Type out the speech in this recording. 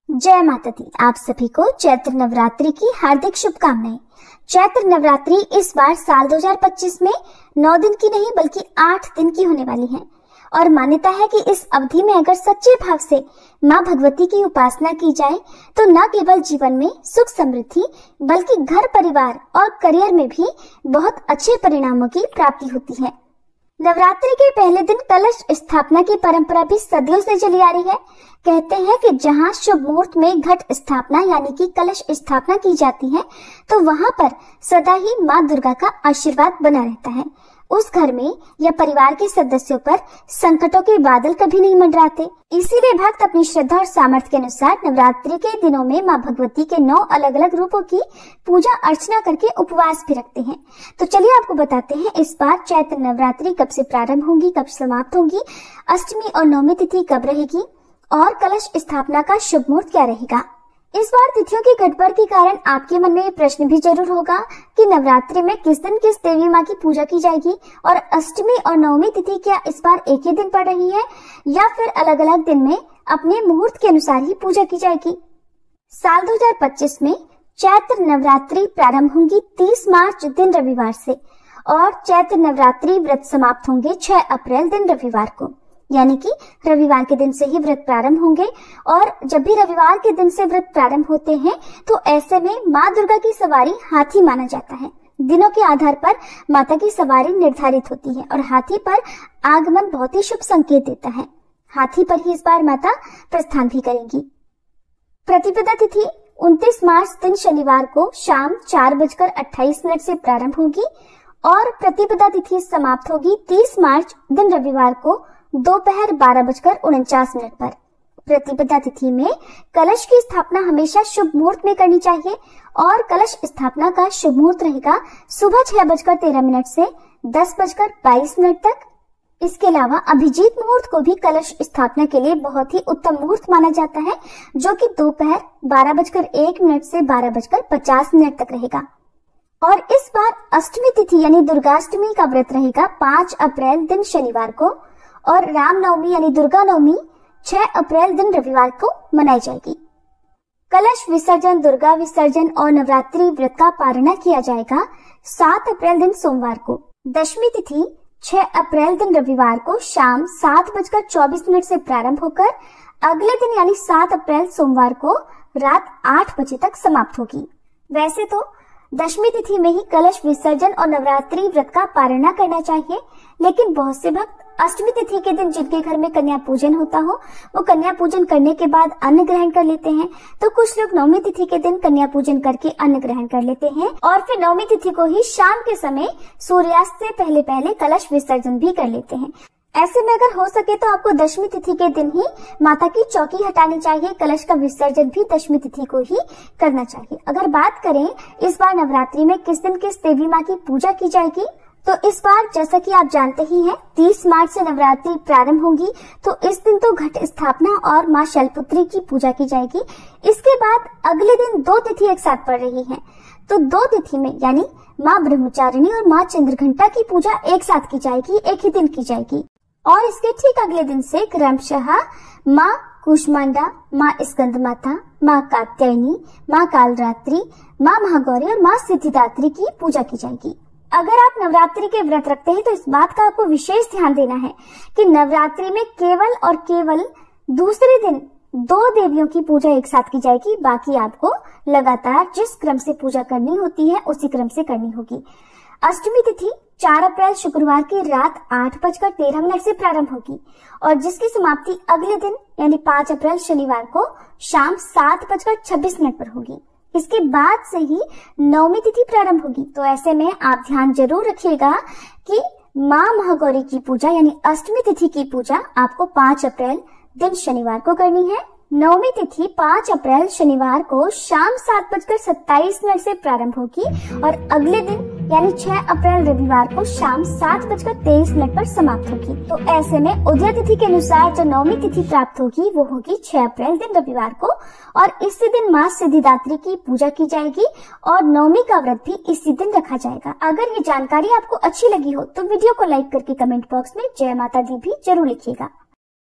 जय माता दी। आप सभी को चैत्र नवरात्रि की हार्दिक शुभकामनाएं। चैत्र नवरात्रि इस बार साल 2025 में 9 दिन की नहीं बल्कि 8 दिन की होने वाली है और मान्यता है कि इस अवधि में अगर सच्चे भाव से मां भगवती की उपासना की जाए तो न केवल जीवन में सुख समृद्धि बल्कि घर परिवार और करियर में भी बहुत अच्छे परिणामों की प्राप्ति होती है। नवरात्रि के पहले दिन कलश स्थापना की परंपरा भी सदियों से चली आ रही है। कहते हैं कि जहां शुभ मुहूर्त में घट स्थापना यानी कि कलश स्थापना की जाती है तो वहां पर सदा ही मां दुर्गा का आशीर्वाद बना रहता है। उस घर में या परिवार के सदस्यों पर संकटों के बादल कभी नहीं मंडराते। इसीलिए भक्त अपनी श्रद्धा और सामर्थ्य के अनुसार नवरात्रि के दिनों में मां भगवती के 9 अलग अलग रूपों की पूजा अर्चना करके उपवास भी रखते हैं। तो चलिए आपको बताते हैं इस बार चैत्र नवरात्रि कब से प्रारंभ होगी, कब समाप्त होगी, अष्टमी और नवमी तिथि कब रहेगी और कलश स्थापना का शुभ मुहूर्त क्या रहेगा। इस बार तिथियों की गड़बड़ के कारण आपके मन में ये प्रश्न भी जरूर होगा कि नवरात्रि में किस दिन किस देवी माँ की पूजा की जाएगी और अष्टमी और नवमी तिथि क्या इस बार एक ही दिन पड़ रही है या फिर अलग अलग दिन में अपने मुहूर्त के अनुसार ही पूजा की जाएगी। साल 2025 में चैत्र नवरात्रि प्रारंभ होंगी 30 मार्च दिन रविवार से और चैत्र नवरात्रि व्रत समाप्त होंगे 6 अप्रैल दिन रविवार को, यानी कि रविवार के दिन से ही व्रत प्रारंभ होंगे। और जब भी रविवार के दिन से व्रत प्रारंभ होते हैं तो ऐसे में माँ दुर्गा की सवारी हाथी माना जाता है। दिनों के आधार पर माता की सवारी निर्धारित होती है और हाथी पर आगमन बहुत ही शुभ संकेत देता है। हाथी पर ही इस बार माता प्रस्थान भी करेंगी। प्रतिपदा तिथि 29 मार्च दिन शनिवार को शाम 4:28 से प्रारंभ होगी और प्रतिपदा तिथि समाप्त होगी 30 मार्च दिन रविवार को दोपहर 12:49 पर। प्रतिपदा तिथि में कलश की स्थापना हमेशा शुभ मुहूर्त में करनी चाहिए और कलश स्थापना का शुभ मुहूर्त रहेगा सुबह 6:13 से 10:22 तक। इसके अलावा अभिजीत मुहूर्त को भी कलश स्थापना के लिए बहुत ही उत्तम मुहूर्त माना जाता है, जो कि दोपहर 12:01 से 12:50 तक रहेगा। और इस बार अष्टमी तिथि यानी दुर्गाष्टमी का व्रत रहेगा 5 अप्रैल दिन शनिवार को और रामनवमी यानी दुर्गा नवमी 6 अप्रैल दिन रविवार को मनाई जाएगी। कलश विसर्जन, दुर्गा विसर्जन और नवरात्रि व्रत का पारणा किया जाएगा 7 अप्रैल दिन सोमवार को। दशमी तिथि 6 अप्रैल दिन रविवार को शाम 7:24 से प्रारंभ होकर अगले दिन यानी 7 अप्रैल सोमवार को रात 8 बजे तक समाप्त होगी। वैसे तो दशमी तिथि में ही कलश विसर्जन और नवरात्रि व्रत का पारणा करना चाहिए, लेकिन बहुत से भक्त अष्टमी तिथि के दिन जिनके घर में कन्या पूजन होता हो वो कन्या पूजन करने के बाद अन्न ग्रहण कर लेते हैं। तो कुछ लोग नवमी तिथि के दिन कन्या पूजन करके अन्न ग्रहण कर लेते हैं और फिर नवमी तिथि को ही शाम के समय सूर्यास्त से पहले पहले कलश विसर्जन भी कर लेते हैं। ऐसे में अगर हो सके तो आपको दशमी तिथि के दिन ही माता की चौकी हटानी चाहिए। कलश का विसर्जन भी दशमी तिथि को ही करना चाहिए। अगर बात करें इस बार नवरात्रि में किस दिन किस देवी माँ की पूजा की जाएगी तो इस बार जैसा कि आप जानते ही हैं 30 मार्च से नवरात्रि प्रारंभ होगी, तो इस दिन तो घट स्थापना और माँ शैलपुत्री की पूजा की जाएगी। इसके बाद अगले दिन 2 तिथि एक साथ पड़ रही हैं, तो 2 तिथि में यानी माँ ब्रह्मचारिणी और माँ चंद्रघंटा की पूजा एक साथ की जाएगी, एक ही दिन की जाएगी। और इसके ठीक अगले दिन से क्रमशः माँ कूष्मांडा, माँ स्कंद माता, माँ कात्यायनी, माँ कालरात्रि, माँ महागौरी और माँ सिद्धिदात्री की पूजा की जाएगी। अगर आप नवरात्रि के व्रत रखते हैं तो इस बात का आपको विशेष ध्यान देना है कि नवरात्रि में केवल और केवल दूसरे दिन 2 देवियों की पूजा एक साथ की जाएगी। बाकी आपको लगातार जिस क्रम से पूजा करनी होती है उसी क्रम से करनी होगी। अष्टमी तिथि 4 अप्रैल शुक्रवार की रात 8:13 से प्रारंभ होगी और जिसकी समाप्ति अगले दिन यानी 5 अप्रैल शनिवार को शाम 7:26 पर होगी। इसके बाद से ही नवमी तिथि प्रारंभ होगी। तो ऐसे में आप ध्यान जरूर रखिएगा कि माँ महागौरी की पूजा यानी अष्टमी तिथि की पूजा आपको 5 अप्रैल दिन शनिवार को करनी है। नवमी तिथि 5 अप्रैल शनिवार को शाम 7:27 से प्रारंभ होगी और अगले दिन यानी 6 अप्रैल रविवार को शाम 7:23 पर समाप्त होगी। तो ऐसे में उदय तिथि के अनुसार जो नवमी तिथि प्राप्त होगी वो होगी 6 अप्रैल दिन रविवार को और इसी दिन माँ सिद्धिदात्री की पूजा की जाएगी और नवमी का व्रत भी इसी दिन रखा जाएगा। अगर ये जानकारी आपको अच्छी लगी हो तो वीडियो को लाइक करके कमेंट बॉक्स में जय माता दी भी जरूर लिखिएगा।